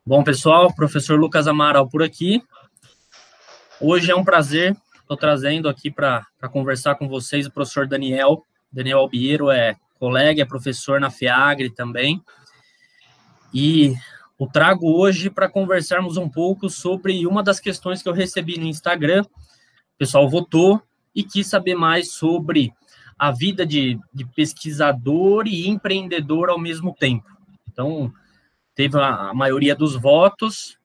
Bom, pessoal, professor Lucas Amaral por aqui. Hoje é um prazer, estou trazendo aqui para conversar com vocês o professor Daniel Albiero, é colega, é professor na FEAGRE também, e o trago hoje para conversarmos um pouco sobre uma das questões que eu recebi no Instagram. O pessoal votou e quis saber mais sobre a vida de pesquisador e empreendedor ao mesmo tempo. Então, teve a maioria dos votos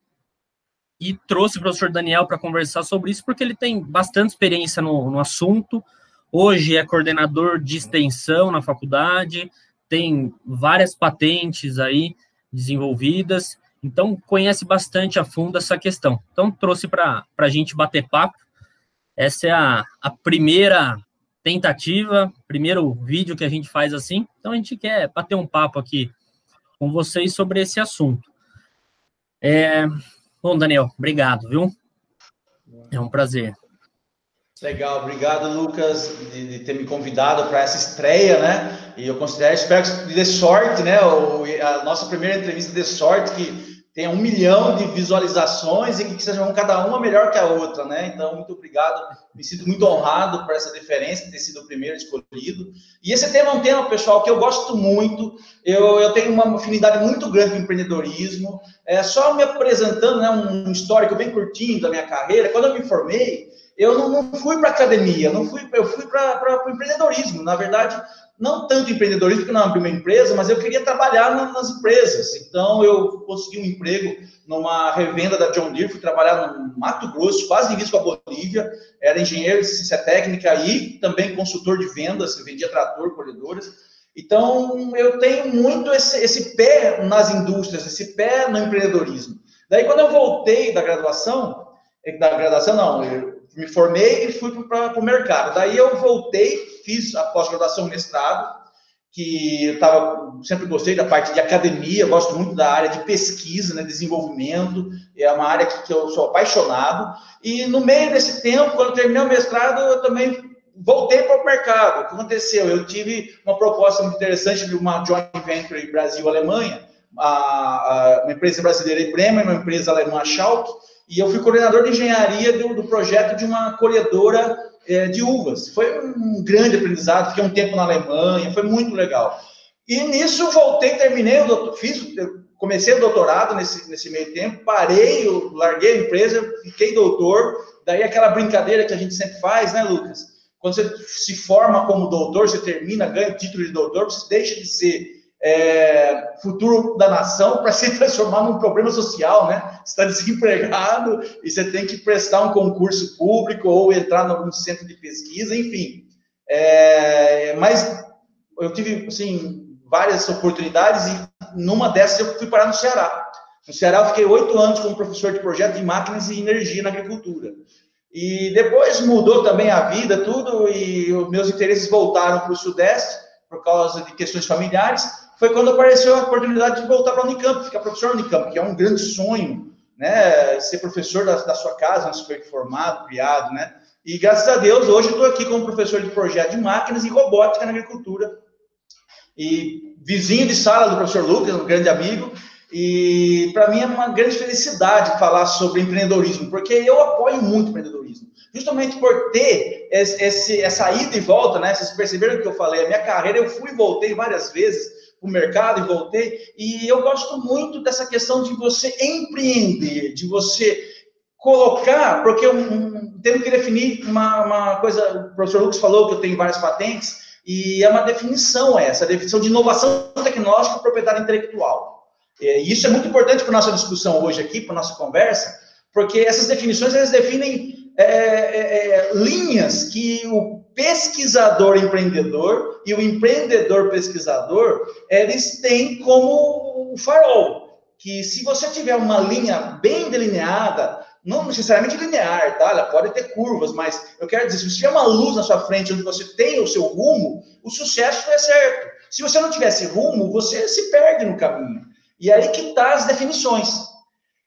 e trouxe o professor Daniel para conversar sobre isso, porque ele tem bastante experiência no assunto. Hoje é coordenador de extensão na faculdade, tem várias patentes aí desenvolvidas, então conhece bastante a fundo essa questão. Então trouxe para a gente bater papo. Essa é a primeira tentativa, primeiro vídeo que a gente faz assim, então a gente quer bater um papo aqui com vocês sobre esse assunto. Bom, Daniel, obrigado, viu? É um prazer. Legal, obrigado, Lucas, de ter me convidado para essa estreia, né? E eu espero que dê sorte, né? A nossa primeira entrevista dê sorte, que tenha 1 milhão de visualizações e que sejam cada uma melhor que a outra, né? Então, muito obrigado. Me sinto muito honrado por essa diferença de ter sido o primeiro escolhido. E esse tema é um tema, pessoal, que eu gosto muito. Eu tenho uma afinidade muito grande com empreendedorismo. Só me apresentando, né, um histórico bem curtinho da minha carreira. Quando eu me formei, eu não fui para academia, eu fui para o empreendedorismo. Na verdade, não tanto empreendedorismo, porque não abri uma empresa, mas eu queria trabalhar nas empresas. Então, eu consegui um emprego numa revenda da John Deere, fui trabalhar no Mato Grosso, quase divisa com a Bolívia, era engenheiro de ciência técnica e também consultor de vendas, vendia trator, colhedoras. Então, eu tenho muito esse pé nas indústrias, esse pé no empreendedorismo. Daí, quando eu voltei da graduação não, eu me formei e fui para o mercado. Daí eu voltei, fiz a pós-graduação, mestrado, que eu sempre gostei da parte de academia, gosto muito da área de pesquisa, né, desenvolvimento, é uma área que eu sou apaixonado. E no meio desse tempo, quando eu terminei o mestrado, eu também voltei para o mercado. O que aconteceu? Eu tive uma proposta muito interessante de uma joint venture Brasil-Alemanha, uma empresa brasileira em Bremen, uma empresa alemã, Schalke, e eu fui coordenador de engenharia do projeto de uma colhedora de uvas. Foi um grande aprendizado, fiquei um tempo na Alemanha, foi muito legal. E nisso voltei, comecei o doutorado nesse meio tempo, larguei a empresa, fiquei doutor, daí aquela brincadeira que a gente sempre faz, né, Lucas? Quando você se forma como doutor, você termina, ganha o título de doutor, você deixa de ser futuro da nação para se transformar num problema social, né? Você está desempregado e você tem que prestar um concurso público ou entrar em algum centro de pesquisa, enfim. Mas eu tive, assim, várias oportunidades e numa dessas eu fui parar no Ceará. No Ceará eu fiquei 8 anos como professor de projeto de máquinas e energia na agricultura. E depois mudou também a vida, tudo, e os meus interesses voltaram para o Sudeste por causa de questões familiares. Foi quando apareceu a oportunidade de voltar para a Unicamp, ficar professor na Unicamp, que é um grande sonho, né? Ser professor da sua casa, um super formado, criado, né? E graças a Deus, hoje estou aqui como professor de projeto de máquinas e robótica na agricultura. E vizinho de sala do professor Lucas, um grande amigo. E para mim é uma grande felicidade falar sobre empreendedorismo, porque eu apoio muito o empreendedorismo. Justamente por ter essa ida e volta, né? Vocês perceberam o que eu falei? A minha carreira, eu fui e voltei várias vezes para o mercado e voltei, e eu gosto muito dessa questão de você empreender, de você colocar, porque eu tenho que definir uma coisa, o professor Lucas falou que eu tenho várias patentes, e é uma definição essa, a definição de inovação tecnológica e propriedade intelectual. E isso é muito importante para a nossa discussão hoje aqui, para a nossa conversa, porque essas definições, elas definem linhas que o pesquisador empreendedor e o empreendedor pesquisador, eles têm como o farol, que se você tiver uma linha bem delineada, não necessariamente linear, tá? Ela pode ter curvas, mas eu quero dizer, se você tiver uma luz na sua frente onde você tem o seu rumo, o sucesso é certo. Se você não tivesse rumo, você se perde no caminho. E aí que tá as definições.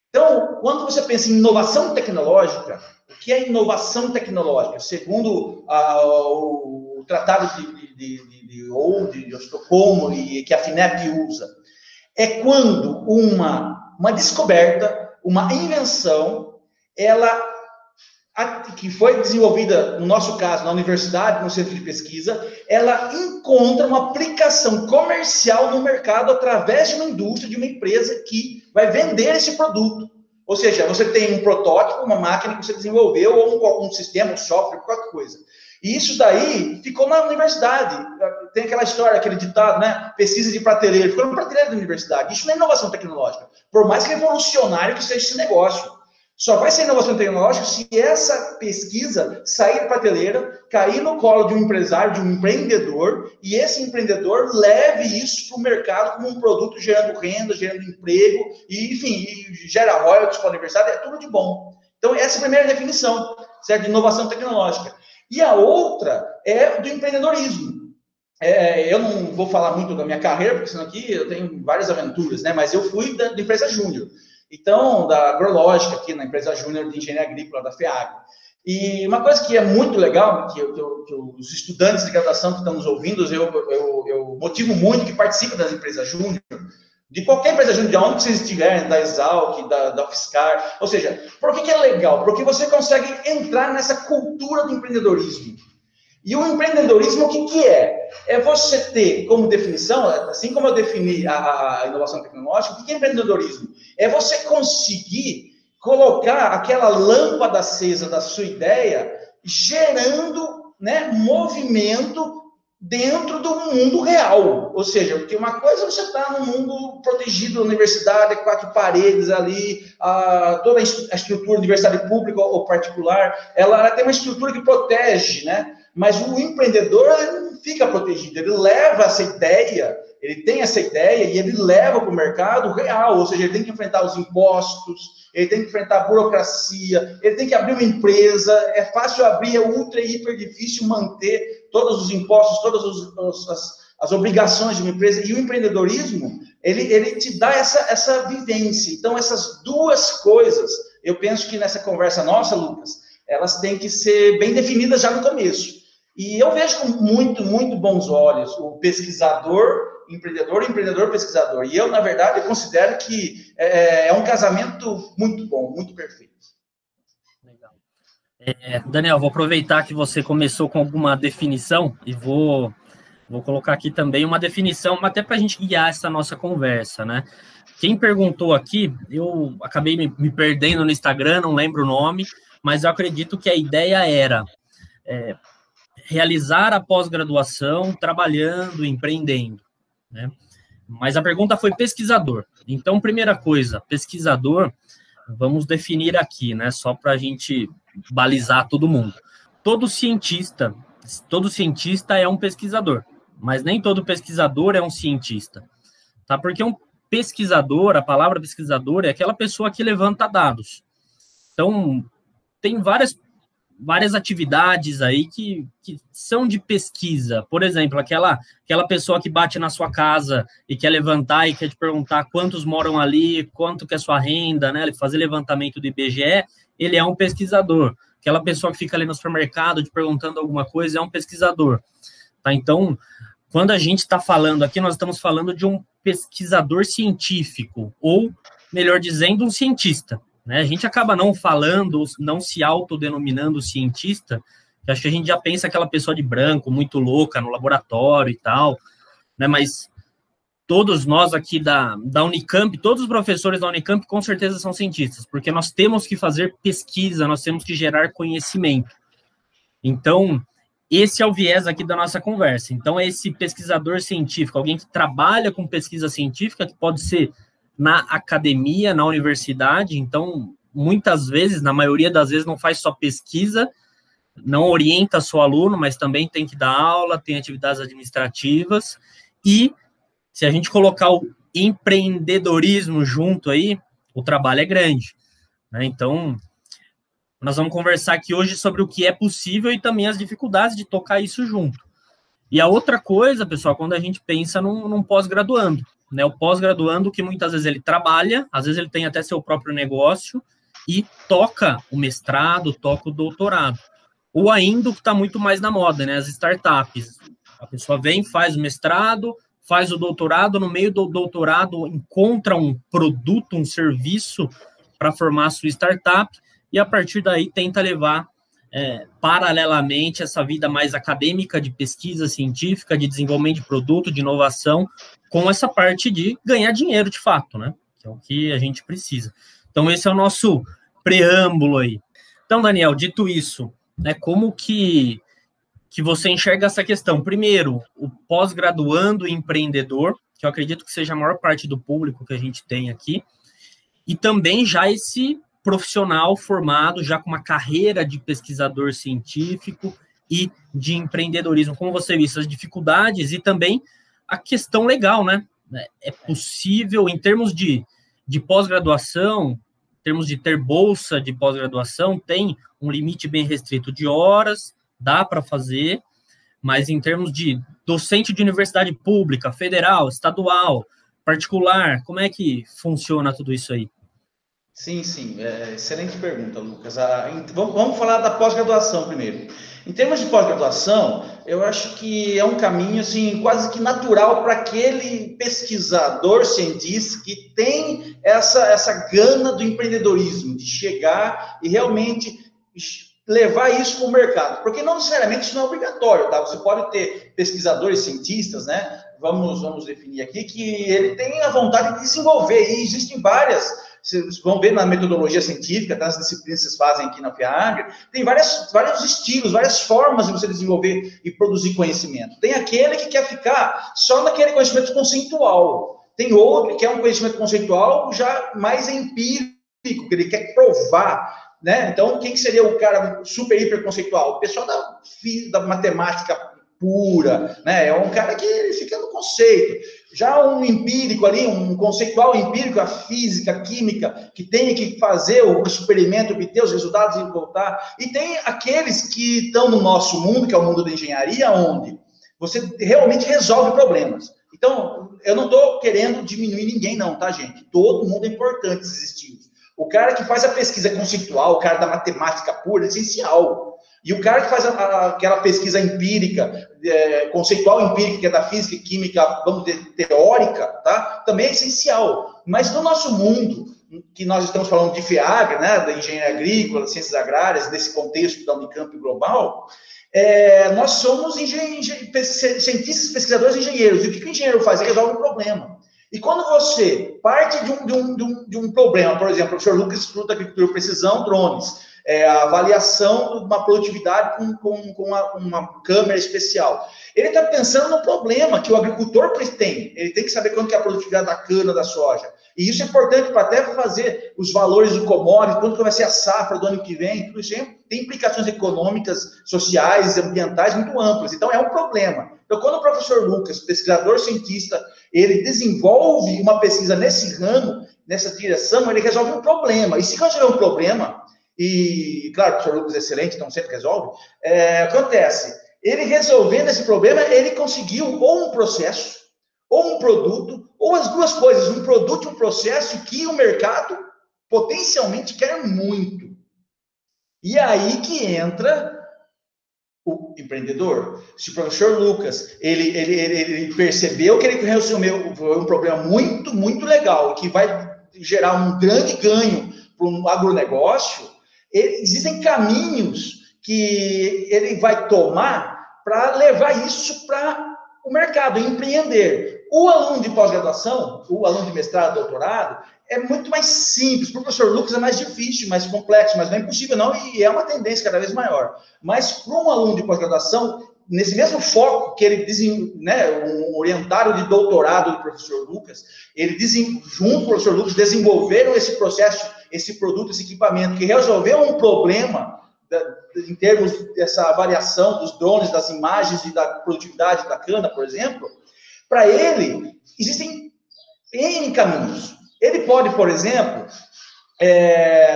Então, quando você pensa em inovação tecnológica, o que é inovação tecnológica? Segundo o Tratado de Estocolmo, que a FINEP usa, é quando uma uma descoberta, uma invenção, que foi desenvolvida, no nosso caso, na universidade, no centro de pesquisa, ela encontra uma aplicação comercial no mercado através de uma indústria, de uma empresa que vai vender esse produto. Ou seja, você tem um protótipo, uma máquina que você desenvolveu, ou um sistema, um software, qualquer coisa. E isso daí ficou na universidade. Tem aquela história, aquele ditado, né? Pesquisa de prateleira. Ficou na prateleira da universidade. Isso não é inovação tecnológica. Por mais que revolucionário que seja esse negócio. Só vai ser inovação tecnológica se essa pesquisa sair da prateleira, cair no colo de um empresário, de um empreendedor, e esse empreendedor leve isso para o mercado como um produto gerando renda, gerando emprego, e, enfim, gera royalties para a universidade, é tudo de bom. Então, essa é a primeira definição, certo? De inovação tecnológica. E a outra é do empreendedorismo. Eu não vou falar muito da minha carreira, porque senão aqui eu tenho várias aventuras, né? Mas eu fui da empresa Júnior. Então, da agrológica aqui na empresa Júnior de Engenharia Agrícola da FEAG. E uma coisa que é muito legal, que os estudantes de graduação que estão nos ouvindo, eu motivo muito que participem das empresas Júnior, de qualquer empresa Júnior, de onde vocês estiverem, da Exalc, da Fiscar. Ou seja, por que é legal? Porque você consegue entrar nessa cultura do empreendedorismo. E o empreendedorismo, o que é? É você ter como definição, assim como eu defini a inovação tecnológica, o que é empreendedorismo? É você conseguir colocar aquela lâmpada acesa da sua ideia, gerando, né, movimento dentro do mundo real. Ou seja, porque uma coisa você está no mundo protegido, universidade, 4 paredes ali, toda a estrutura, universidade pública ou particular, ela tem uma estrutura que protege, né? Mas o empreendedor ele não fica protegido, ele leva essa ideia, ele tem essa ideia e ele leva para o mercado real, ou seja, ele tem que enfrentar os impostos, ele tem que enfrentar a burocracia, ele tem que abrir uma empresa, é fácil abrir, é ultra e hiper difícil manter todos os impostos, todas as obrigações de uma empresa, e o empreendedorismo, ele te dá essa vivência. Então, essas duas coisas, eu penso que nessa conversa nossa, Lucas, elas têm que ser bem definidas já no começo. E eu vejo com muito, muito bons olhos o pesquisador, empreendedor, pesquisador. E eu, na verdade, considero que é um casamento muito bom, muito perfeito. Legal. Daniel, vou aproveitar que você começou com alguma definição e vou colocar aqui também uma definição, até para a gente guiar essa nossa conversa, né? Quem perguntou aqui, eu acabei me perdendo no Instagram, não lembro o nome, mas eu acredito que a ideia era realizar a pós-graduação trabalhando, empreendendo, né? Mas a pergunta foi pesquisador. Então, primeira coisa, pesquisador, vamos definir aqui, né? Só para a gente balizar todo mundo. Todo cientista é um pesquisador, mas nem todo pesquisador é um cientista, tá? Porque um pesquisador, a palavra pesquisador é aquela pessoa que levanta dados. Então, tem várias atividades aí que são de pesquisa. Por exemplo, aquela pessoa que bate na sua casa e quer levantar e quer te perguntar quantos moram ali, quanto que é sua renda, né? Fazer levantamento do IBGE, ele é um pesquisador. Aquela pessoa que fica ali no supermercado te perguntando alguma coisa é um pesquisador. Tá? Então, quando a gente está falando aqui, nós estamos falando de um pesquisador científico, ou, melhor dizendo, um cientista. Né? A gente acaba não falando, não se autodenominando cientista, que acho que a gente já pensa aquela pessoa de branco, muito louca, no laboratório e tal, né? Mas todos nós aqui da Unicamp, todos os professores da Unicamp com certeza são cientistas, porque nós temos que fazer pesquisa, nós temos que gerar conhecimento. Então, esse é o viés aqui da nossa conversa. Então, é esse pesquisador científico, alguém que trabalha com pesquisa científica, que pode ser na academia, na universidade. Então, muitas vezes, na maioria das vezes, não faz só pesquisa, não orienta seu aluno, mas também tem que dar aula, tem atividades administrativas. E, se a gente colocar o empreendedorismo junto aí, o trabalho é grande, né? Então, nós vamos conversar aqui hoje sobre o que é possível e também as dificuldades de tocar isso junto. E a outra coisa, pessoal, quando a gente pensa num pós-graduando, né? O pós-graduando que muitas vezes ele trabalha, às vezes ele tem até seu próprio negócio e toca o mestrado, toca o doutorado. Ou ainda o que está muito mais na moda, né? As startups. A pessoa vem, faz o mestrado, faz o doutorado, no meio do doutorado encontra um produto, um serviço para formar a sua startup, e a partir daí tenta levar paralelamente essa vida mais acadêmica de pesquisa científica, de desenvolvimento de produto, de inovação, com essa parte de ganhar dinheiro de fato, né? Que é o que a gente precisa. Então, esse é o nosso preâmbulo aí. Então, Daniel, dito isso, né, como que você enxerga essa questão? Primeiro, o pós-graduando empreendedor, que eu acredito que seja a maior parte do público que a gente tem aqui, e também já esse profissional formado, já com uma carreira de pesquisador científico e de empreendedorismo. Como você viu, essas dificuldades e também a questão legal, né? É possível, em termos de pós-graduação, em termos de ter bolsa de pós-graduação, tem um limite bem restrito de horas, dá para fazer, mas em termos de docente de universidade pública, federal, estadual, particular, como é que funciona tudo isso aí? Sim, excelente pergunta, Lucas. Vamos falar da pós-graduação primeiro. Em termos de pós-graduação, eu acho que é um caminho assim, quase que natural para aquele pesquisador cientista que tem essa gana do empreendedorismo, de chegar e realmente levar isso para o mercado. Porque não necessariamente isso não é obrigatório, tá? Você pode ter pesquisadores cientistas, né? Vamos definir aqui que ele tem a vontade de desenvolver, e existem várias. Vocês vão ver na metodologia científica, nas disciplinas que vocês fazem aqui na FIAGRE, tem vários estilos, várias formas de você desenvolver e produzir conhecimento. Tem aquele que quer ficar só naquele conhecimento conceitual. Tem outro que é um conhecimento conceitual já mais empírico, que ele quer provar, né? Então, quem que seria o cara super, hiper conceitual? O pessoal da matemática pura, né? É um cara que ele fica no conceito. Já um empírico ali, um conceitual empírico, a física, a química, que tem que fazer o experimento, obter os resultados e voltar. E tem aqueles que estão no nosso mundo, que é o mundo da engenharia, onde você realmente resolve problemas. Então, eu não estou querendo diminuir ninguém, não, tá, gente? Todo mundo é importante, esses estilos. O cara que faz a pesquisa conceitual, o cara da matemática pura, é essencial. E o cara que faz aquela pesquisa empírica, conceitual empírica, que é da física e química, vamos dizer, teórica, tá? Também é essencial. Mas no nosso mundo, que nós estamos falando de FIAGRE, né, da engenharia agrícola, ciências agrárias, nesse contexto da Unicamp global, nós somos cientistas, pesquisadores e engenheiros. E o que o engenheiro faz? Ele resolve um problema. E quando você parte de um problema, por exemplo, o professor Lucas estuda da agricultura de precisão, drones, a avaliação de uma produtividade com uma câmera especial. Ele está pensando no problema que o agricultor tem. Ele tem que saber quanto que é a produtividade da cana, da soja. E isso é importante para até fazer os valores do commodity, quanto que vai ser a safra do ano que vem, tudo isso tem implicações econômicas, sociais, ambientais muito amplas. Então, é um problema. Então, quando o professor Lucas, pesquisador cientista, ele desenvolve uma pesquisa nesse ramo, nessa direção, ele resolve um problema. E se resolver um problema, e, claro, o professor Lucas é excelente, então sempre resolve, acontece, ele resolvendo esse problema, ele conseguiu ou um processo, ou um produto, ou as duas coisas, um produto e um processo que o mercado potencialmente quer muito. E aí que entra o empreendedor. Se o professor Lucas, ele percebeu que ele resolveu um problema muito, muito legal, que vai gerar um grande ganho para um agronegócio, existem caminhos que ele vai tomar para levar isso para o mercado, empreender. O aluno de pós-graduação, o aluno de mestrado, doutorado, é muito mais simples. Para o professor Lucas é mais difícil, mais complexo, mas não é impossível não, e é uma tendência cada vez maior. Mas para um aluno de pós-graduação, nesse mesmo foco que ele, um orientário de doutorado do professor Lucas, ele, junto com o professor Lucas, desenvolveram esse processo, esse produto, esse equipamento, que resolveu um problema em termos dessa variação dos drones, das imagens e da produtividade da cana, por exemplo. Para ele, existem N caminhos. Ele pode, por exemplo,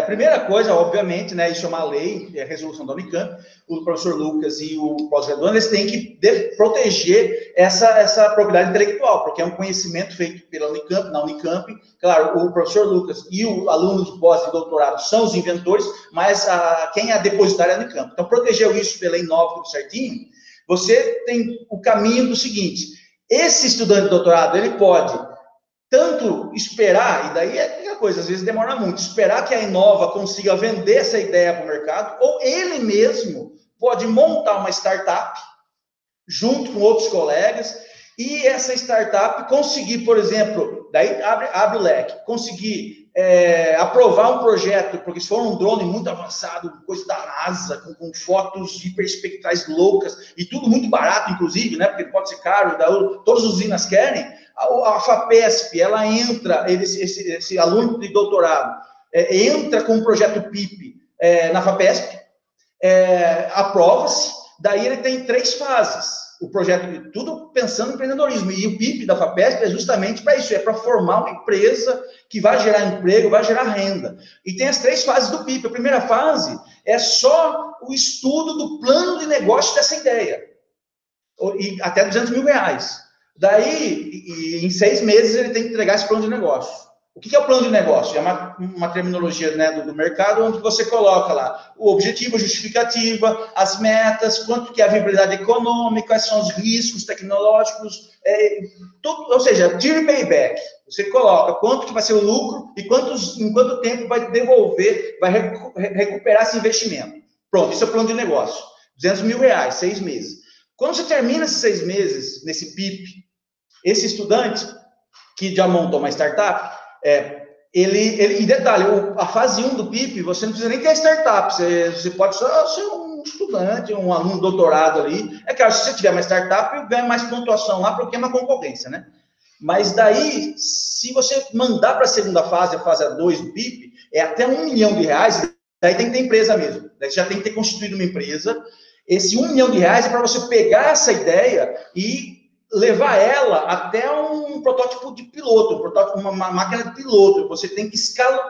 primeira coisa, obviamente, né, isso é uma lei, é a resolução da Unicamp, o professor Lucas e o pós-graduando, eles têm que proteger essa propriedade intelectual, porque é um conhecimento feito pela Unicamp, na Unicamp. Claro, o professor Lucas e o aluno de pós e doutorado são os inventores, mas quem é a depositária é a Unicamp. Então, protegeu isso pela lei 9, tudo certinho. Você tem o caminho do seguinte: Esse estudante de doutorado, ele pode tanto esperar, e daí é a coisa, às vezes demora muito, esperar que a Inova consiga vender essa ideia para o mercado, ou ele mesmo pode montar uma startup, junto com outros colegas, e essa startup conseguir, por exemplo, daí abre o leque, conseguir aprovar um projeto, porque se for um drone muito avançado, coisa da NASA, com fotos hiperespectrais loucas, e tudo muito barato, inclusive, né, porque pode ser caro, todas as usinas querem, a FAPESP, ela entra, esse aluno de doutorado, entra com um projeto PIP na FAPESP, aprova-se, daí ele tem 3 fases. O projeto, tudo pensando em empreendedorismo. E o PIP da FAPESP é justamente para isso, é para formar uma empresa que vai gerar emprego, vai gerar renda. E tem as 3 fases do PIP. A primeira fase é só o estudo do plano de negócio dessa ideia. E até R$200 mil. Daí, em 6 meses, ele tem que entregar esse plano de negócio. O que é o plano de negócio? É uma terminologia, né, do mercado, onde você coloca lá o objetivo, a justificativa, as metas, quanto que é a viabilidade econômica, quais são os riscos tecnológicos, tudo, ou seja, tire payback. Você coloca quanto que vai ser o lucro e em quanto tempo vai devolver, vai recuperar esse investimento. Pronto, isso é o plano de negócio. R$200 mil, 6 meses. Quando você termina esses 6 meses, nesse PIP, esse estudante que já montou uma startup, em detalhe, a fase 1 do PIP, você não precisa nem ter a startup, você pode só ser um estudante, um aluno doutorado ali. É claro, se você tiver uma startup, ganha mais pontuação lá, porque é uma concorrência, né? Mas daí, se você mandar para a segunda fase, a fase 2 do PIP, é até R$1 milhão, daí tem que ter empresa mesmo, daí você já tem que ter constituído uma empresa. Esse R$1 milhão é para você pegar essa ideia e levar ela até um protótipo de piloto, uma máquina de piloto. Você tem que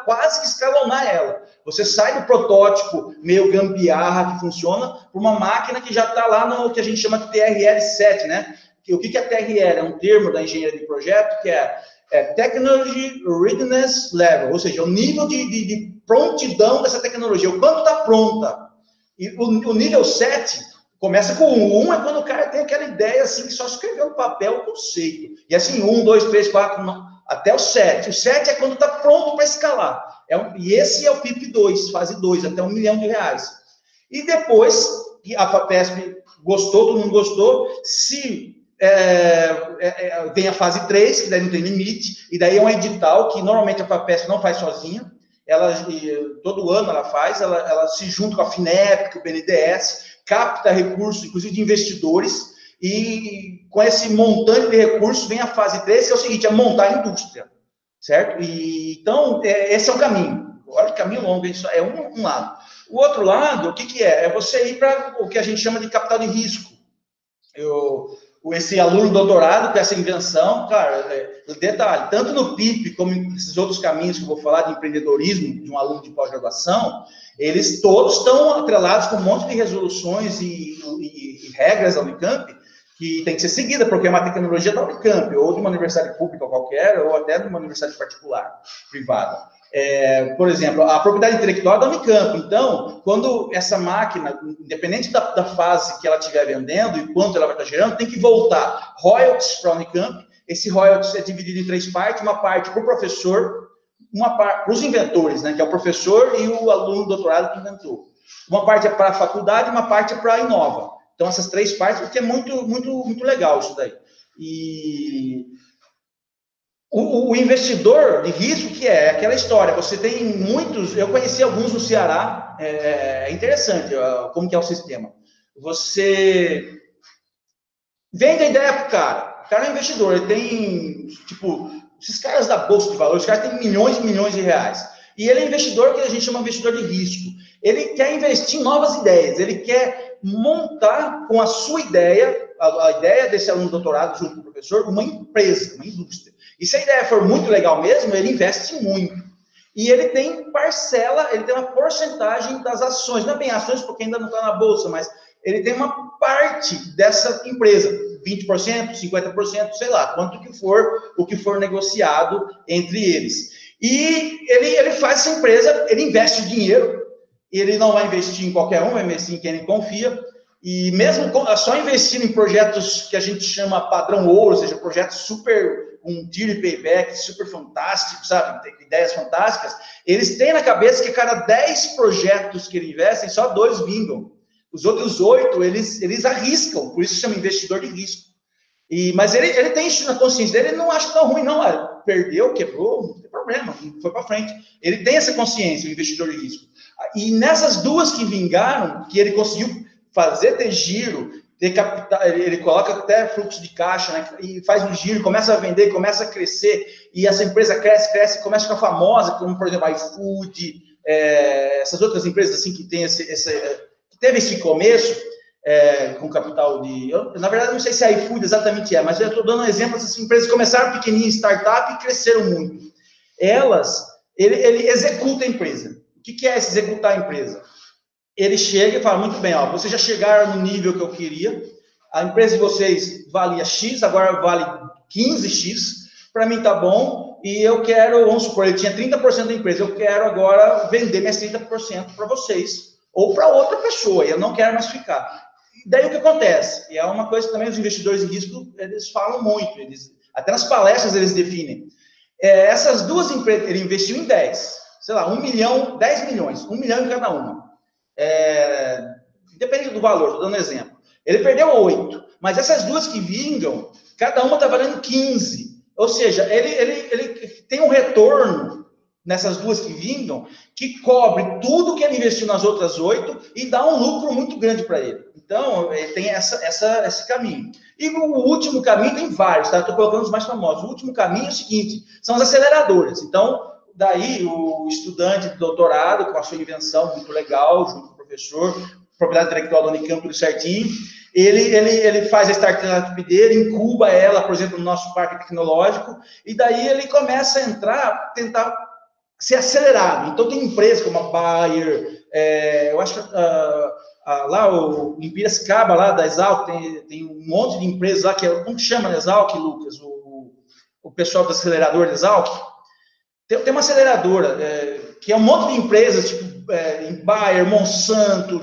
quase que escalonar ela. Você sai do protótipo meio gambiarra que funciona para uma máquina que já está lá no que a gente chama de TRL7, né? O que é TRL? É um termo da engenharia de projeto que é Technology Readiness Level, ou seja, o nível de prontidão dessa tecnologia, o quanto está pronta. E o nível 7 começa com 1 é quando o cara tem aquela ideia assim, que só escreveu no papel o conceito. E assim, 1, 2, 3, 4, até o 7. O 7 é quando está pronto para escalar. E esse é o PIP 2, fase 2, até R$1 milhão. E depois, a FAPESP gostou, todo mundo gostou, vem a fase 3, que daí não tem limite, e daí é um edital que normalmente a FAPESP não faz sozinha. Todo ano ela faz, ela se junta com a FINEP, com o BNDES, capta recursos, inclusive de investidores, e com esse montante de recursos vem a fase 3, que é o seguinte, é montar a indústria, certo? Então, esse é o caminho. Olha que caminho longo, isso é um lado. O outro lado, o que é? É você ir para o que a gente chama de capital de risco. Esse aluno doutorado com essa invenção, cara, detalhe, tanto no PIP como nesses outros caminhos que eu vou falar de empreendedorismo de um aluno de pós-graduação, eles todos estão atrelados com um monte de resoluções e regras da Unicamp que tem que ser seguida, porque é uma tecnologia da Unicamp, ou de uma universidade pública qualquer, ou até de uma universidade particular, privada. Por exemplo, a propriedade intelectual é da Unicamp. Então, quando essa máquina, independente da fase que ela estiver vendendo e quanto ela vai estar gerando, tem que voltar royalties para a Unicamp. Esse royalties é dividido em 3 partes, uma parte para o professor, uma parte para os inventores, né, que é o professor e o aluno doutorado que inventou. Uma parte é para a faculdade, uma parte é para a Inova. Então, essas 3 partes, porque é muito, muito, muito legal isso daí. E o investidor de risco, que é aquela história, você tem muitos, eu conheci alguns no Ceará, é interessante como que é o sistema. Você vende a ideia para o cara é um investidor, ele tem, tipo, esses caras da Bolsa de Valores, os caras têm milhões e milhões de reais. E ele é investidor que a gente chama de investidor de risco. Ele quer investir em novas ideias, ele quer montar com a sua ideia, a ideia desse aluno doutorado junto com o professor, uma empresa, uma indústria. E se a ideia for muito legal mesmo, ele investe muito. E ele tem parcela, ele tem uma porcentagem das ações, não é bem ações porque ainda não está na Bolsa, mas ele tem uma parte dessa empresa, 20%, 50%, sei lá, quanto que for, o que for negociado entre eles. E ele faz essa empresa, ele investe o dinheiro, ele não vai investir em qualquer um, vai investir em quem ele confia, E mesmo só investindo em projetos que a gente chama padrão ouro, ou seja, projetos super, um tiro e payback super fantástico, sabe? Tem ideias fantásticas, eles têm na cabeça que cada 10 projetos que eles investem, só 2 vingam. Os outros 8, eles arriscam, por isso chama investidor de risco. Mas ele tem isso na consciência dele, ele não acha tão ruim, não. Perdeu, quebrou, não tem problema, foi para frente. Ele tem essa consciência, o investidor de risco. E nessas 2 que vingaram, que ele conseguiu ter giro, ter capital, ele coloca até fluxo de caixa, né, e faz um giro, começa a vender, começa a crescer, e essa empresa cresce, começa a ficar famosa, como, por exemplo, a iFood, essas outras empresas assim que teve esse começo, com capital de... na verdade, não sei se a iFood exatamente mas eu estou dando um exemplo dessas empresas que começaram pequenininhas, startup, e cresceram muito. Ele executa a empresa. O que é executar a empresa? Ele chega e fala, muito bem, vocês já chegaram no nível que eu queria, a empresa de vocês valia X, agora vale 15X, para mim tá bom, e eu quero, vamos supor, ele tinha 30% da empresa, eu quero agora vender mais 30% para vocês, ou para outra pessoa, e eu não quero mais ficar. E daí o que acontece? E é uma coisa que também os investidores de risco, eles falam muito, até nas palestras eles definem. Essas 2 empresas, ele investiu em 10, sei lá, 1 milhão, 10 milhões, 1 milhão em cada uma. Depende do valor, estou dando um exemplo. Ele perdeu 8, mas essas 2 que vingam, cada uma está valendo 15. Ou seja, ele tem um retorno nessas 2 que vingam, que cobre tudo que ele investiu nas outras 8 e dá um lucro muito grande para ele. Então, ele tem esse caminho. E o último caminho tem vários, tá? Estou colocando os mais famosos. O último caminho é o seguinte, são as aceleradoras. Então, daí o estudante de doutorado, com a sua invenção muito legal, junto com o professor, propriedade intelectual da Unicamp, tudo certinho, ele faz a startup dele, incuba ela, por exemplo, no nosso parque tecnológico, e daí ele começa a tentar ser acelerado. Então, tem empresas como a Bayer, eu acho que lá em Piracicaba, lá da Exalc, tem um monte de empresas lá, como chama a Exalc, Lucas? O pessoal do acelerador da Exalc? Tem uma aceleradora, que é um monte de empresas, tipo Bayer, Monsanto,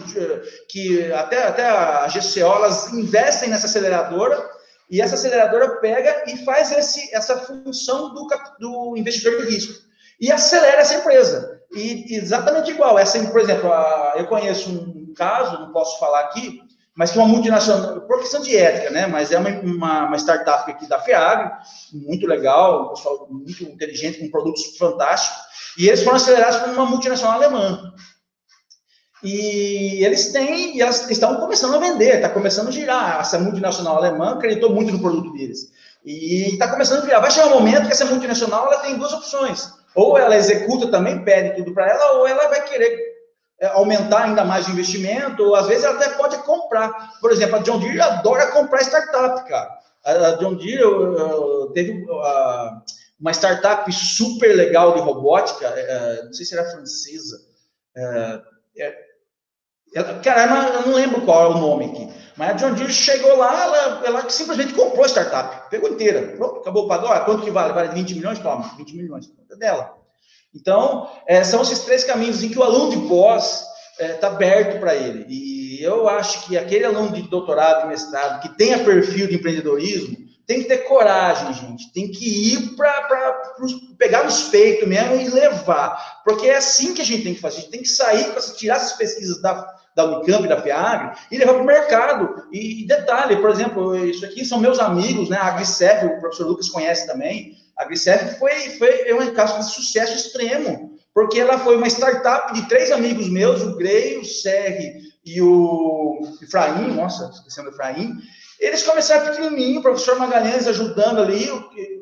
que até a GCO, elas investem nessa aceleradora, e essa aceleradora pega e faz essa função do investidor de risco. E acelera essa empresa. E exatamente igual. Por exemplo, eu conheço um caso, não posso falar aqui, mas que é uma multinacional, por questão de ética, né? Mas é uma startup aqui da FEAGRE, muito legal, um pessoal muito inteligente, com produtos fantásticos, e eles foram acelerados por uma multinacional alemã. E elas estão começando a vender, está começando a girar. Essa multinacional alemã acreditou muito no produto deles. E está começando a virar. Vai chegar um momento que essa multinacional ela tem 2 opções. Ou ela executa também, pede tudo para ela, ou ela vai querer aumentar ainda mais o investimento, ou às vezes ela até pode comprar. Por exemplo, a John Deere adora comprar startup, cara. A John Deere teve uma startup super legal de robótica, não sei se era francesa, cara, eu não lembro qual é o nome aqui, mas a John Deere chegou lá, ela simplesmente comprou a startup, pegou inteira, pronto, acabou, pagou, quanto que vale? Vale 20 milhões? Toma, 20 milhões, é dela. Então, são esses 3 caminhos em que o aluno de pós está aberto para ele, e eu acho que aquele aluno de doutorado e mestrado que tenha perfil de empreendedorismo, tem que ter coragem, gente, tem que ir para pegar nos peitos mesmo e levar, porque é assim que a gente tem que fazer, a gente tem que sair para tirar essas pesquisas da Unicamp e da FEAGRE e levar para o mercado. E detalhe, por exemplo, isso aqui são meus amigos, né? A AgriCef, o professor Lucas conhece também. A AgriCef foi um caso de sucesso extremo, porque ela foi uma startup de 3 amigos meus, o Grey, o Serri e o Efraim, nossa, esquecendo o Efraim. Eles começaram pequenininho, o professor Magalhães ajudando ali,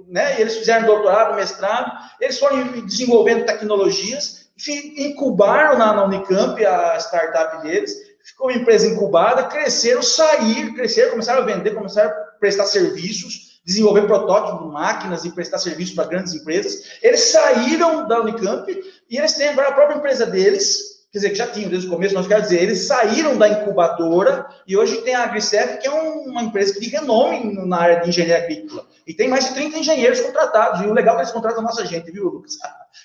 né? E eles fizeram doutorado, mestrado, eles foram desenvolvendo tecnologias, incubaram na Unicamp a startup deles, ficou uma empresa incubada, cresceram, começaram a vender, começaram a prestar serviços, desenvolver protótipos de máquinas e prestar serviços para grandes empresas. Eles saíram da Unicamp e eles têm agora a própria empresa deles, quer dizer, que já tinham desde o começo, mas quero dizer, eles saíram da incubadora e hoje tem a AgriCef, que é uma empresa que de renome na área de engenharia agrícola. E tem mais de 30 engenheiros contratados. E o legal é que eles contratam a nossa gente, viu, Lucas?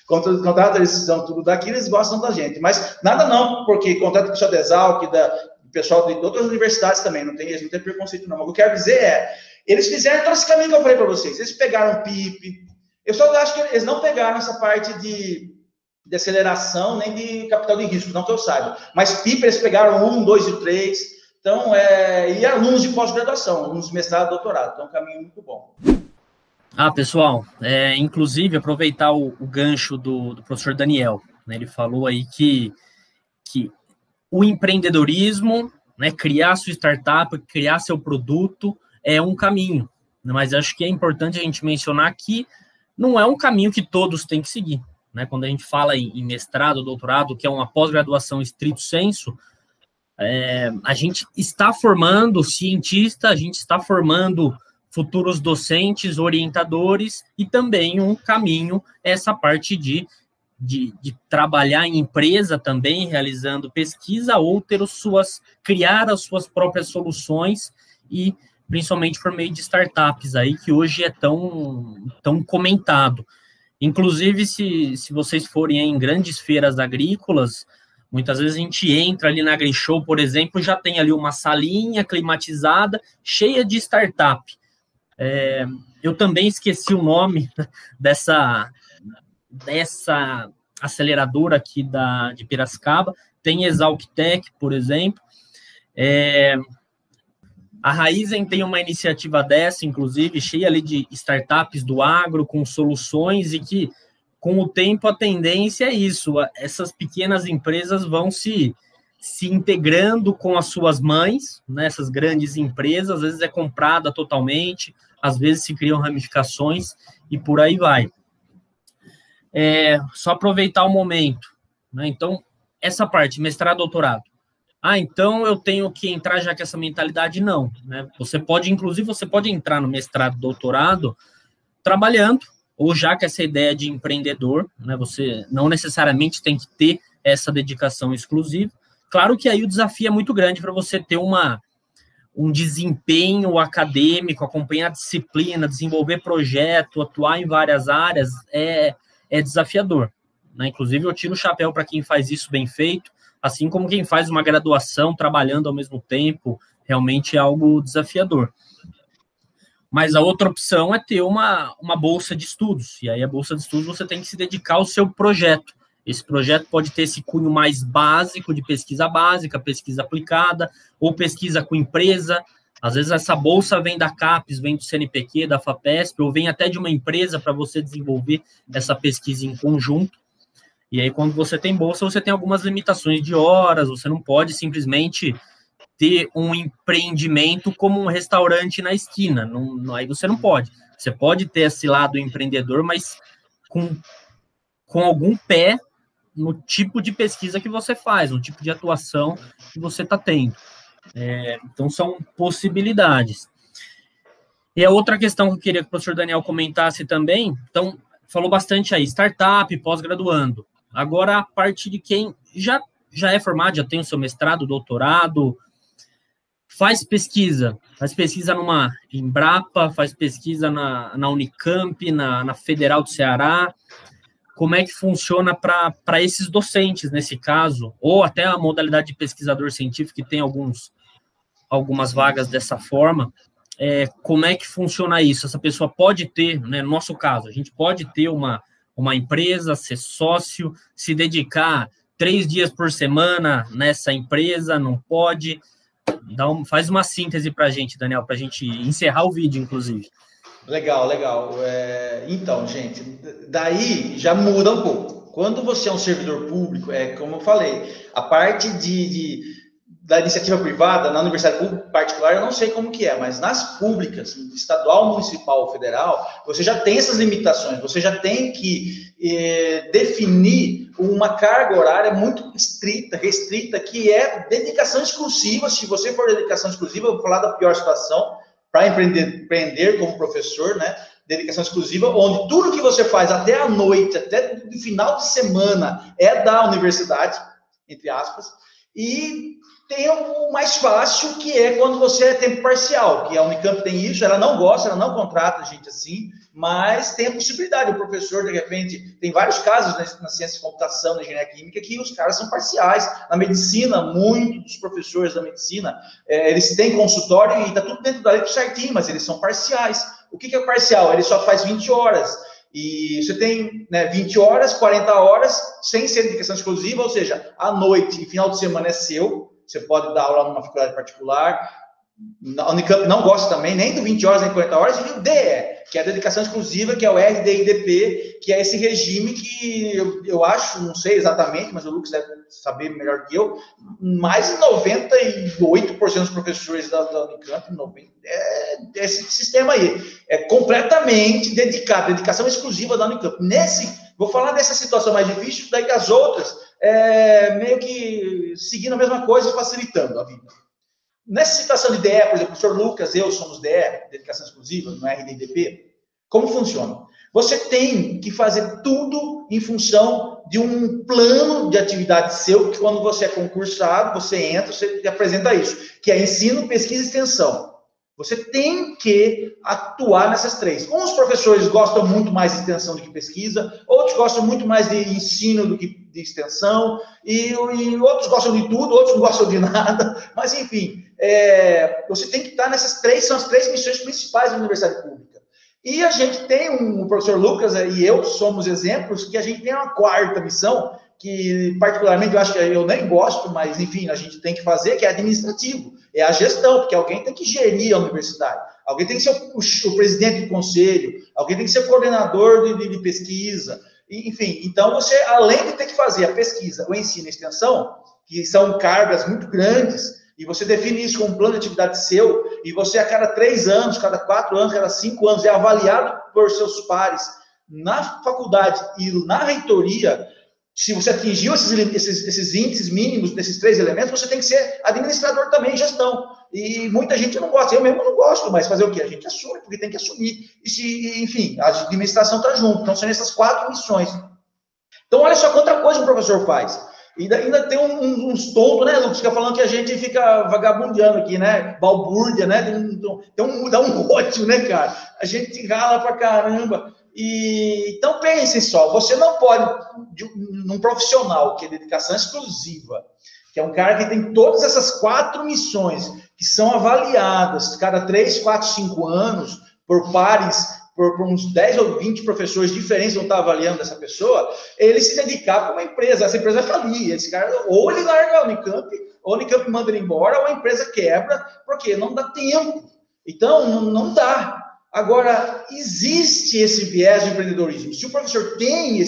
Contratam, eles são tudo daqui, eles gostam da gente. Mas nada não, porque contrata o pessoal da Exalc, pessoal de outras universidades também, eles não têm preconceito não, mas o que eu quero dizer é, eles fizeram todo esse caminho que eu falei para vocês, eles pegaram PIP, eu só acho que eles não pegaram essa parte de aceleração, nem de capital de risco, não que eu saiba, mas PIP eles pegaram 1, 2 e 3, então, e alunos de pós-graduação, alunos de mestrado e doutorado, então é um caminho muito bom. Pessoal, inclusive, aproveitar o gancho do professor Daniel, né, ele falou aí que o empreendedorismo, né, criar sua startup, criar seu produto, é um caminho, né, mas acho que é importante a gente mencionar que não é um caminho que todos têm que seguir, né, quando a gente fala em mestrado, doutorado, que é uma pós-graduação estrito sensu, a gente está formando cientista, a gente está formando futuros docentes, orientadores, e também um caminho, essa parte de trabalhar em empresa também, realizando pesquisa, ou criar as suas próprias soluções, e principalmente por meio de startups aí, que hoje é tão comentado. Inclusive, se vocês forem em grandes feiras agrícolas, muitas vezes a gente entra ali na AgriShow, por exemplo, já tem ali uma salinha climatizada, cheia de startup. Eu também esqueci o nome dessa aceleradora aqui de Piracicaba, tem Exalctec, por exemplo. A Raizen tem uma iniciativa dessa, inclusive, cheia ali de startups do agro, com soluções, e que, com o tempo, a tendência é isso, essas pequenas empresas vão se integrando com as suas mães, né, essas grandes empresas, às vezes é comprada totalmente, às vezes se criam ramificações, e por aí vai. Só aproveitar o momento, né? Então, essa parte, mestrado, doutorado. Então eu tenho que entrar já com essa mentalidade, não, né? Você pode entrar no mestrado, doutorado, trabalhando, ou já com essa ideia de empreendedor, né? Você não necessariamente tem que ter essa dedicação exclusiva. Claro que aí o desafio é muito grande para você ter um desempenho acadêmico, acompanhar a disciplina, desenvolver projeto, atuar em várias áreas, é desafiador, né? Inclusive, eu tiro o chapéu para quem faz isso bem feito, assim como quem faz uma graduação trabalhando ao mesmo tempo, realmente é algo desafiador. Mas a outra opção é ter uma bolsa de estudos, e aí a bolsa de estudos você tem que se dedicar ao seu projeto. Esse projeto pode ter esse cunho mais básico, de pesquisa básica, pesquisa aplicada, ou pesquisa com empresa. Às vezes essa bolsa vem da CAPES, vem do CNPq, da FAPESP, ou vem até de uma empresa para você desenvolver essa pesquisa em conjunto. E aí, quando você tem bolsa, você tem algumas limitações de horas, você não pode simplesmente ter um empreendimento como um restaurante na esquina. Aí você não pode. Você pode ter esse lado empreendedor, mas com algum pé no tipo de pesquisa que você faz, no tipo de atuação que você está tendo. Então, são possibilidades. E a outra questão que eu queria que o professor Daniel comentasse também, então, falou bastante aí, startup, pós-graduando. Agora, a parte de quem já é formado, já tem o seu mestrado, doutorado, faz pesquisa numa Embrapa, faz pesquisa na Unicamp, na Federal do Ceará. Como é que funciona para esses docentes, nesse caso, ou até a modalidade de pesquisador científico, que tem algumas vagas dessa forma, como é que funciona isso? Essa pessoa pode ter, né, no nosso caso, a gente pode ter uma empresa, ser sócio, se dedicar 3 dias por semana nessa empresa, não pode? Faz uma síntese para a gente, Daniel, para a gente encerrar o vídeo, inclusive. Legal. Então, gente, daí já muda um pouco. Quando você é um servidor público, como eu falei, a parte da iniciativa privada, na universidade pública particular, eu não sei como que é, mas nas públicas, estadual, municipal, federal, você já tem essas limitações, você já tem que definir uma carga horária muito restrita, que é dedicação exclusiva. Se você for dedicação exclusiva, eu vou falar da pior situação, para empreender como professor, né? Dedicação exclusiva, onde tudo que você faz até a noite, até o final de semana, é da universidade, entre aspas, e tem o mais fácil, que é quando você é tempo parcial, que a Unicamp tem isso, ela não gosta, ela não contrata gente assim, mas tem a possibilidade, o professor, de repente, tem vários casos na ciência de computação, na engenharia química, que os caras são parciais. Na medicina, muitos dos professores da medicina, eles têm consultório e está tudo dentro da lei certinho, mas eles são parciais. O que é parcial? Ele só faz 20 horas. E você tem 20 horas, 40 horas, sem ser dedicação exclusiva, ou seja, à noite e final de semana é seu. Você pode dar aula numa faculdade particular. A Unicamp não gosta também, nem do 20 horas, nem 40 horas, e o DE, que é a dedicação exclusiva, que é o RDIDP, que é esse regime que eu acho, não sei exatamente, mas o Lucas deve saber melhor que eu, mais de 98% dos professores da Unicamp, esse sistema aí, é completamente dedicado, dedicação exclusiva da Unicamp. Vou falar dessa situação mais difícil, daí das outras, meio que seguindo a mesma coisa, facilitando a vida. Nessa situação de DE, por exemplo, o professor Lucas, eu somos DE, dedicação exclusiva, no RDDP, como funciona? Você tem que fazer tudo em função de um plano de atividade seu, que quando você é concursado, você entra, você apresenta isso, que é ensino, pesquisa e extensão. Você tem que atuar nessas três. Uns professores gostam muito mais de extensão do que pesquisa, outros gostam muito mais de ensino do que de extensão, e outros gostam de tudo, outros não gostam de nada, mas enfim, você tem que estar nessas três, são as três missões principais da universidade pública. E a gente tem o professor Lucas e eu somos exemplos que a gente tem uma quarta missão, que particularmente eu acho que eu nem gosto, mas enfim, a gente tem que fazer, que é administrativo, é a gestão, porque alguém tem que gerir a universidade, alguém tem que ser o presidente do conselho, alguém tem que ser o coordenador de pesquisa, enfim, então você, além de ter que fazer a pesquisa, o ensino e a extensão, que são cargas muito grandes, e você define isso como um plano de atividade seu, e você a cada 3 anos, cada 4 anos, cada 5 anos, é avaliado por seus pares na faculdade e na reitoria. Se você atingiu esses índices mínimos desses 3 elementos, você tem que ser administrador também, gestão. E muita gente não gosta, eu mesmo não gosto, mas fazer o quê? A gente assume, porque tem que assumir. Enfim, a administração está junto. Então, são essas 4 missões. Então, olha só quanta coisa o professor faz. E ainda tem uns tontos, né, Lucas, que falando que a gente fica vagabundeando aqui, né? Balbúrdia, né? Dá um ódio, né, cara? A gente rala pra caramba. Então, pensem só, você não pode, num profissional que é dedicação exclusiva, que é um cara que tem todas essas 4 missões, que são avaliadas cada 3, 4, 5 anos, por pares, por uns 10 ou 20 professores diferentes vão estar avaliando essa pessoa, ele se dedicar para uma empresa, essa empresa vai falir, esse cara, ou ele larga a Unicamp, ou a Unicamp manda ele embora, ou a empresa quebra, porque não dá tempo. Então, não dá. Agora, existe esse viés do empreendedorismo. Se o professor tem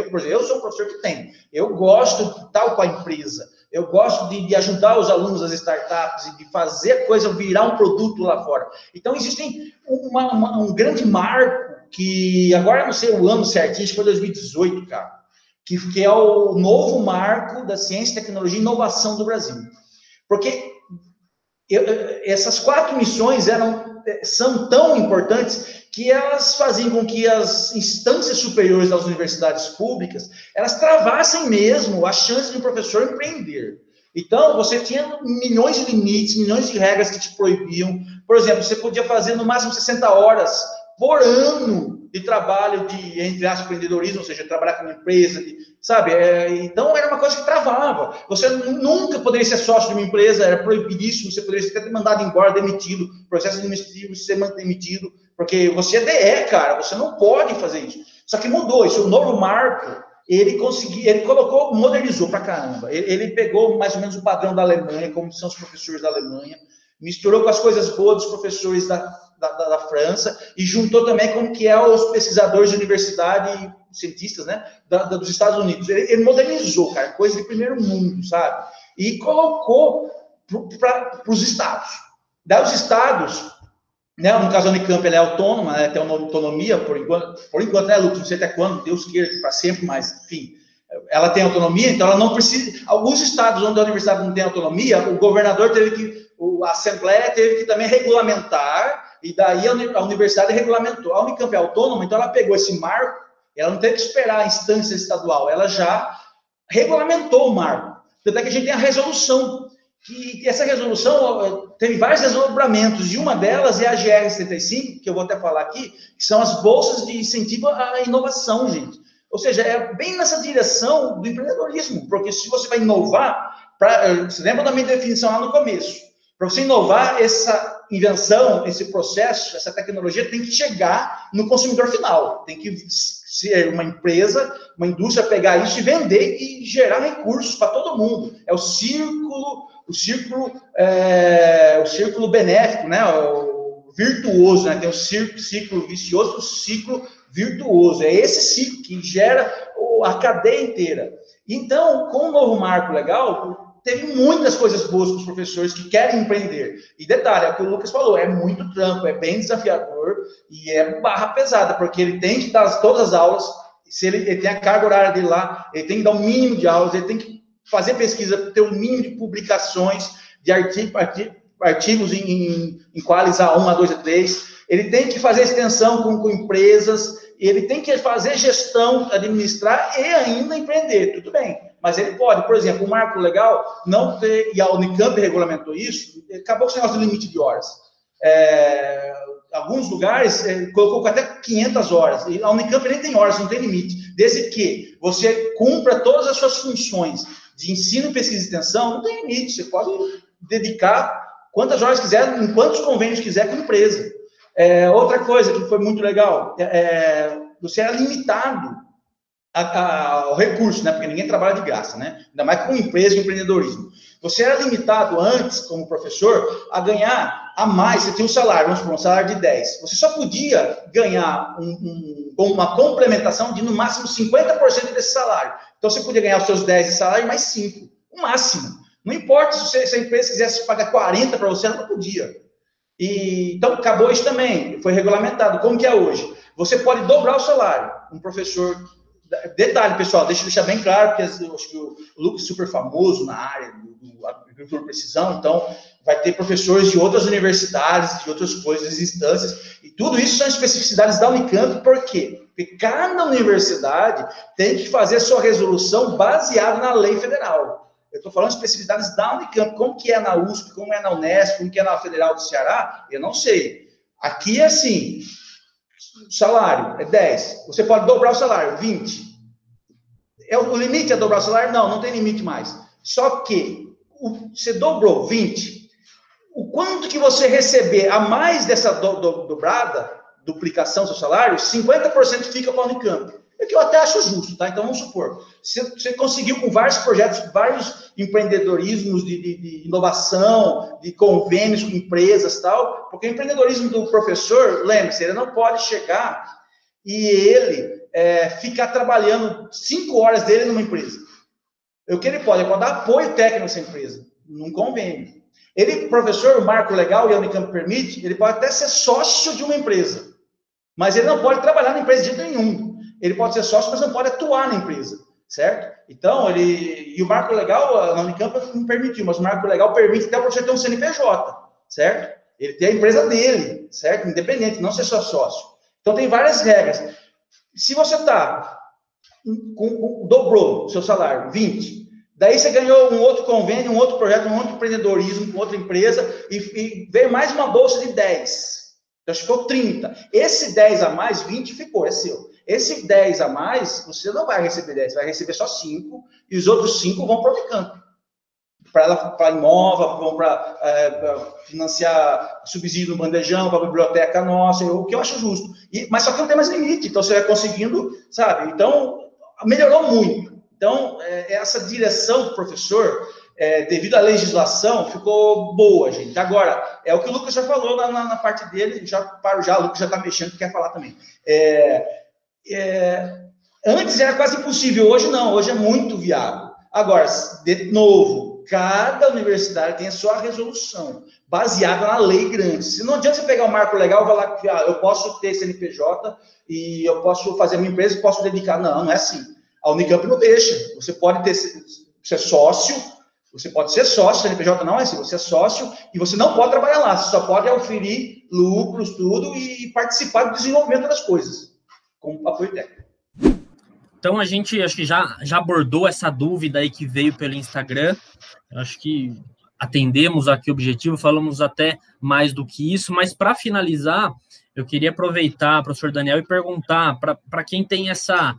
por exemplo, eu sou um professor que tem. Eu gosto de estar com a empresa. Eu gosto de ajudar os alunos das startups e de fazer a coisa virar um produto lá fora. Então, existe um grande marco que, agora não sei o ano certinho, acho que foi 2018, cara, que é o novo marco da ciência, tecnologia e inovação do Brasil. Porque essas 4 missões são tão importantes que elas faziam com que as instâncias superiores das universidades públicas, elas travassem mesmo a chance de um professor empreender. Então, você tinha milhões de limites, milhões de regras que te proibiam. Por exemplo, você podia fazer no máximo 60 horas por ano de trabalho de, entre aspas, empreendedorismo, ou seja, trabalhar com uma empresa, sabe? Então, era uma coisa que travava. Você nunca poderia ser sócio de uma empresa, era proibidíssimo, você poderia ser mandado embora, demitido, processo administrativo, ser demitido, porque você é DE, cara, você não pode fazer isso. Só que mudou, isso é um novo marco, ele colocou, modernizou pra caramba. Ele pegou mais ou menos o padrão da Alemanha, como são os professores da Alemanha, misturou com as coisas boas dos professores da França e juntou também com o que é os pesquisadores de universidade e cientistas, né, dos Estados Unidos. Ele modernizou, cara, coisa de primeiro mundo, sabe? E colocou para os estados. Daí os estados, né, no caso a Unicamp, ela é autônoma, né, tem uma autonomia, por enquanto, né, Lucas, não sei até quando, Deus queira para sempre, mas, enfim, ela tem autonomia, então ela não precisa... Alguns estados onde a universidade não tem autonomia, o governador a Assembleia teve que também regulamentar, e daí a universidade regulamentou. A Unicamp é autônoma, então ela pegou esse marco, ela não teve que esperar a instância estadual, ela já regulamentou o marco. Tanto é que a gente tem a resolução, que essa resolução teve vários desdobramentos, e uma delas é a GR75, que eu vou até falar aqui, que são as bolsas de incentivo à inovação, gente. Ou seja, é bem nessa direção do empreendedorismo, porque se você vai inovar, você lembra da minha definição lá no começo, para você inovar, essa invenção, esse processo, essa tecnologia tem que chegar no consumidor final, tem que ser uma empresa, uma indústria pegar isso e vender e gerar recursos para todo mundo. É o círculo benéfico, né? O virtuoso, né? Tem o ciclo vicioso, o ciclo virtuoso. É esse ciclo que gera a cadeia inteira. Então, com o novo marco legal, teve muitas coisas boas para os professores que querem empreender. E detalhe, é o que o Lucas falou, é muito trampo, é bem desafiador e é barra pesada, porque ele tem que dar todas as aulas, se ele tem a carga horária dele lá, ele tem que dar o mínimo de aulas, ele tem que fazer pesquisa, ter o mínimo de publicações, de artigos em Qualis A1, A2, A3, ele tem que fazer extensão com empresas, ele tem que fazer gestão, administrar e ainda empreender, tudo bem. Mas ele pode, por exemplo, o marco legal não ter, e a Unicamp regulamentou isso, acabou com esse negócio do limite de horas. Alguns lugares colocou até 500 horas, e a Unicamp nem tem horas, não tem limite. Desde que você cumpra todas as suas funções de ensino, pesquisa e extensão, não tem limite, você pode dedicar quantas horas quiser, em quantos convênios quiser com a empresa. Outra coisa que foi muito legal, você era limitado ao recurso, né? Porque ninguém trabalha de graça, né? Ainda mais com empresa e empreendedorismo. Você era limitado antes, como professor, a ganhar a mais. Você tinha um salário, vamos supor, um salário de 10. Você só podia ganhar uma complementação de, no máximo, 50% desse salário. Então, você podia ganhar os seus 10 de salário mais 5. O máximo. Não importa se a empresa quisesse pagar 40 para você, ela não podia. Então, acabou isso também. Foi regulamentado. Como que é hoje? Você pode dobrar o salário. Um professor... Detalhe, pessoal, deixa eu deixar bem claro, porque eu acho que o Lucas é super famoso na área do agricultura precisão, então vai ter professores de outras universidades, de outras coisas, instâncias, e tudo isso são especificidades da Unicamp. Por quê? Porque cada universidade tem que fazer sua resolução baseada na lei federal. Eu estou falando de especificidades da Unicamp, como que é na USP, como é na Unesp, como que é na Federal do Ceará, eu não sei. Aqui é assim... O salário é 10. Você pode dobrar o salário, 20. O limite é dobrar o salário? Não, não tem limite mais. Só que você dobrou 20. O quanto que você receber a mais dessa dobrada, duplicação do seu salário, 50% fica para a Unicamp. É que eu até acho justo, tá? Então, vamos supor, você conseguiu com vários projetos, vários empreendedorismos de inovação, de convênios com empresas e tal, porque o empreendedorismo do professor, lembre-se, ele não pode chegar e ele ficar trabalhando 5 horas dele numa empresa. O que ele pode dar apoio técnico nessa empresa, num convênio. Ele, professor, o marco legal e a Unicamp permite, ele pode até ser sócio de uma empresa, mas ele não pode trabalhar na empresa de jeito nenhum. Ele pode ser sócio, mas não pode atuar na empresa, certo? Então, e o marco legal, na Unicamp não permitiu, mas o marco legal permite até o professor ter um CNPJ, certo? Ele tem a empresa dele, certo? Independente, não ser só sócio. Então, tem várias regras. Se você dobrou o seu salário, 20, daí você ganhou um outro convênio, um outro projeto, um outro empreendedorismo com outra empresa, e veio mais uma bolsa de 10. Então, ficou 30. Esse 10 a mais, 20 ficou, é seu. Esse 10 a mais, você não vai receber 10, vai receber só 5, e os outros 5 vão para o Unicamp. Para a Inova, vão para financiar subsídio no bandejão, para a biblioteca nossa, o que eu acho justo. Mas só que não tem mais limite, então você vai conseguindo, sabe? Então, melhorou muito. Então, essa direção do professor, devido à legislação, ficou boa, gente. Agora, é o que o Lucas já falou na parte dele, o Lucas já está mexendo, quer falar também. Antes era quase impossível, hoje não, hoje é muito viável. Agora, de novo, cada universidade tem a sua resolução, baseada na lei grande. Se não adianta você pegar o marco legal e falar que eu posso ter CNPJ e eu posso fazer uma empresa e posso dedicar. Não, não é assim. A Unicamp não deixa. Você pode ser sócio, você pode ser sócio, CNPJ não é assim, você é sócio e você não pode trabalhar lá, você só pode oferir lucros, tudo, e participar do desenvolvimento das coisas, com apoio técnico. Então, a gente, acho que já abordou essa dúvida aí que veio pelo Instagram. Eu acho que atendemos aqui o objetivo, falamos até mais do que isso, mas para finalizar, eu queria aproveitar, professor Daniel, e perguntar para quem tem essa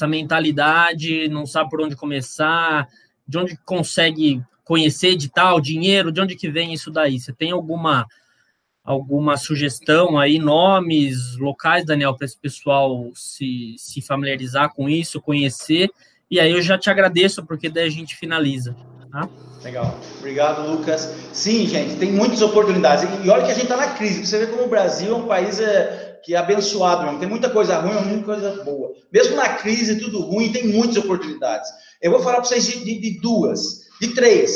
mentalidade, não sabe por onde começar, de onde consegue conhecer edital, dinheiro, de onde que vem isso daí? Você tem alguma sugestão aí, nomes, locais, Daniel, para esse pessoal se familiarizar com isso, conhecer? E aí eu já te agradeço, porque daí a gente finaliza, tá? Legal. Obrigado, Lucas. Sim, gente, tem muitas oportunidades. E olha que a gente está na crise. Você vê como o Brasil é um país que é abençoado mesmo. Tem muita coisa ruim, mas muita coisa boa. Mesmo na crise, tudo ruim, tem muitas oportunidades. Eu vou falar para vocês de três.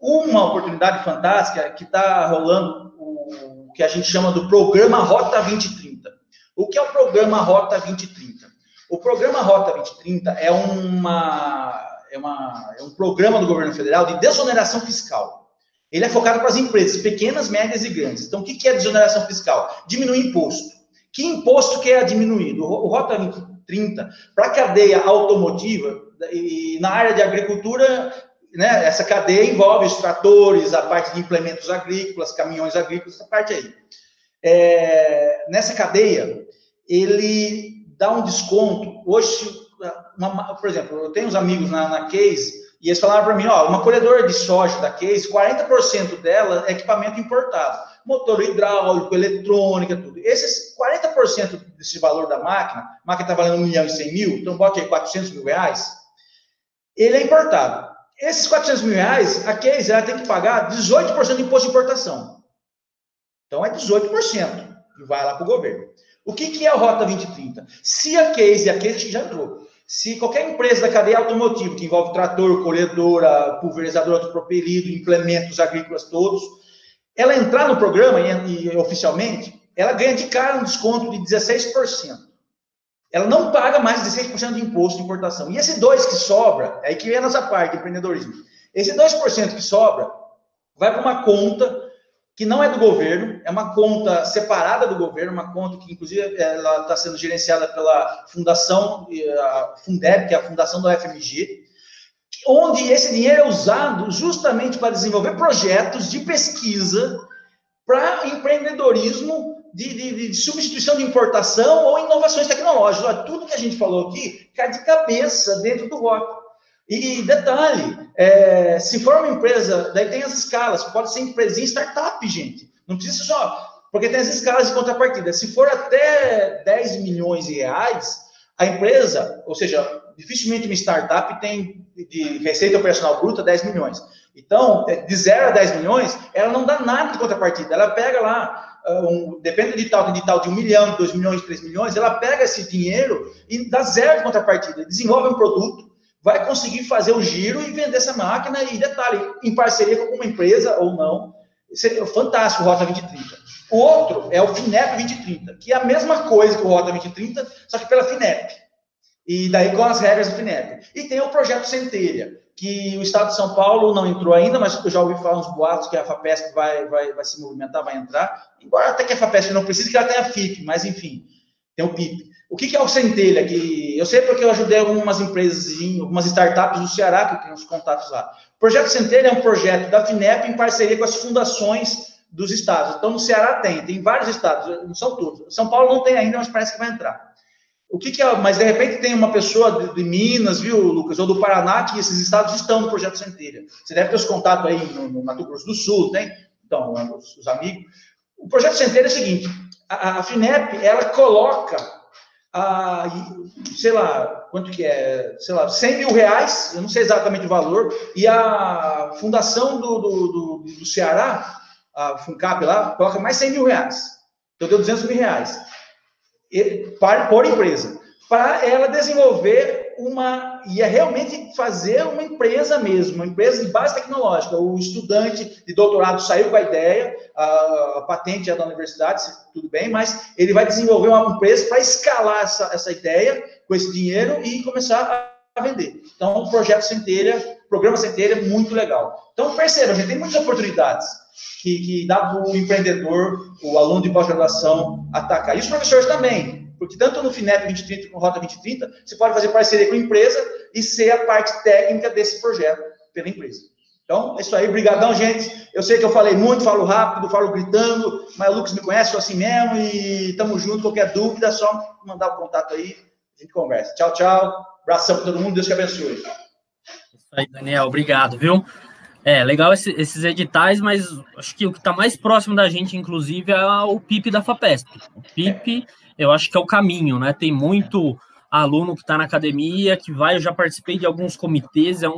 Uma oportunidade fantástica que está rolando, o que a gente chama do Programa Rota 2030. O que é o Programa Rota 2030? O Programa Rota 2030 é um programa do governo federal de desoneração fiscal. Ele é focado para as empresas, pequenas, médias e grandes. Então, o que é desoneração fiscal? Diminuir imposto. Que imposto que é diminuído? O Rota 2030, para a cadeia automotiva e na área de agricultura, né, essa cadeia envolve os tratores, a parte de implementos agrícolas, caminhões agrícolas, essa parte aí. Nessa cadeia, ele dá um desconto. Hoje, por exemplo, eu tenho uns amigos na Case, e eles falaram para mim, uma colhedora de soja da Case, 40% dela é equipamento importado. Motor hidráulico, eletrônica, tudo. Esses 40% desse valor da máquina, a máquina está valendo 1.100.000, então bote aí 400 mil reais, ele é importado. Esses 400 mil reais, a Case ela tem que pagar 18% de imposto de importação. Então, é 18% que vai lá para o governo. O que é a Rota 2030? Se a Case, já entrou, se qualquer empresa da cadeia automotiva, que envolve trator, colhedora, pulverizador autopropelido, implementos agrícolas todos, ela entrar no programa, e oficialmente, ela ganha de cara um desconto de 16%. Ela não paga mais 16% de imposto de importação. E esse 2% que sobra, aí que vem a nossa parte, empreendedorismo. Esse 2% que sobra vai para uma conta que não é do governo, é uma conta separada do governo, uma conta que, inclusive, ela está sendo gerenciada pela Fundação, a Fundeb, que é a Fundação do FMG, onde esse dinheiro é usado justamente para desenvolver projetos de pesquisa para empreendedorismo de substituição de importação ou inovações tecnológicas. Olha, tudo que a gente falou aqui cai de cabeça dentro do Rota. E detalhe, se for uma empresa, daí tem as escalas, pode ser empresinha startup, gente. Não precisa só, porque tem as escalas de contrapartida. Se for até 10 milhões de reais, a empresa, ou seja, dificilmente uma startup tem de receita operacional bruta 10 milhões. Então, de 0 a 10 milhões, ela não dá nada de contrapartida. Ela pega lá, depende do edital, tem edital de 1 milhão, de 2 milhões, de 3 milhões, ela pega esse dinheiro e dá 0 de contrapartida. Desenvolve um produto, vai conseguir fazer o giro e vender essa máquina, e detalhe, em parceria com alguma empresa ou não. Isso é fantástico, o Rota 2030. O outro é o FINEP 2030, que é a mesma coisa que o Rota 2030, só que pela FINEP. E daí com as regras do FINEP. E tem o projeto Centelha, que o Estado de São Paulo não entrou ainda, mas eu já ouvi falar uns boatos que a FAPESP vai se movimentar, vai entrar. Embora até que a FAPESP não precise, que ela tenha a FIP, mas enfim, tem o PIP. O que é o Centelha? Que eu sei porque eu ajudei algumas empresas, algumas startups do Ceará, que eu tenho os contatos lá. O projeto Centelha é um projeto da FINEP em parceria com as fundações dos estados. Então, no Ceará tem vários estados, não são todos. São Paulo não tem ainda, mas parece que vai entrar. O que é? Mas, de repente, tem uma pessoa de Minas, viu, Lucas, ou do Paraná, que esses estados estão no projeto Centelha. Você deve ter os contatos aí no Mato Grosso do Sul, tem? Então, os amigos. O projeto Centelha é o seguinte, a FINEP, ela coloca, sei lá, quanto que é? Sei lá, 100 mil reais, eu não sei exatamente o valor, e a fundação do Ceará, a FUNCAP lá, coloca mais 100 mil reais. Então, deu 200 mil reais. Por empresa, para ela desenvolver realmente fazer uma empresa mesmo, uma empresa de base tecnológica. O estudante de doutorado saiu com a ideia, a patente é da universidade, tudo bem, mas ele vai desenvolver uma empresa para escalar essa ideia com esse dinheiro e começar a vender. Então, o projeto Centelha, o programa Centelha é muito legal. Então, perceba, a gente tem muitas oportunidades que dá para o empreendedor, o aluno de pós-graduação atacar. E os professores também, porque tanto no FINEP 2030 como no Rota 2030, você pode fazer parceria com a empresa e ser a parte técnica desse projeto pela empresa. Então, é isso aí, brigadão, gente. Eu sei que eu falei muito, falo rápido, falo gritando, mas o Lucas me conhece, sou assim mesmo, e tamo junto. Qualquer dúvida, é só mandar o contato aí, a gente conversa. Tchau, tchau. Abração para todo mundo, Deus te abençoe. Isso aí, Daniel, obrigado, viu? Legal esses editais, mas acho que o que está mais próximo da gente, inclusive, é o PIP da FAPESP. O PIP, eu acho que é o caminho, né? Tem muito aluno que está na academia, que vai, eu já participei de alguns comitês, é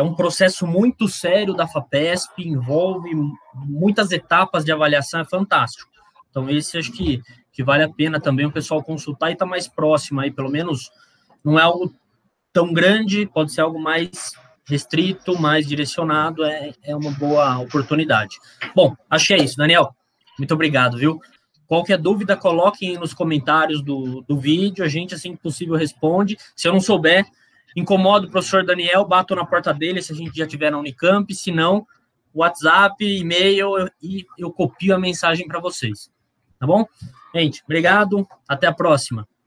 um processo muito sério da FAPESP, envolve muitas etapas de avaliação, é fantástico. Então, esse acho que vale a pena também o pessoal consultar e está mais próximo aí, pelo menos não é algo tão grande, pode ser algo mais restrito, mais direcionado, é uma boa oportunidade. Bom, acho que é isso, Daniel. Muito obrigado, viu? Qualquer dúvida, coloquem nos comentários do vídeo, a gente, assim que possível, responde. Se eu não souber, incomodo o professor Daniel, bato na porta dele se a gente já tiver na Unicamp, se não, WhatsApp, e-mail, e eu copio a mensagem para vocês. Tá bom? Gente, obrigado, até a próxima.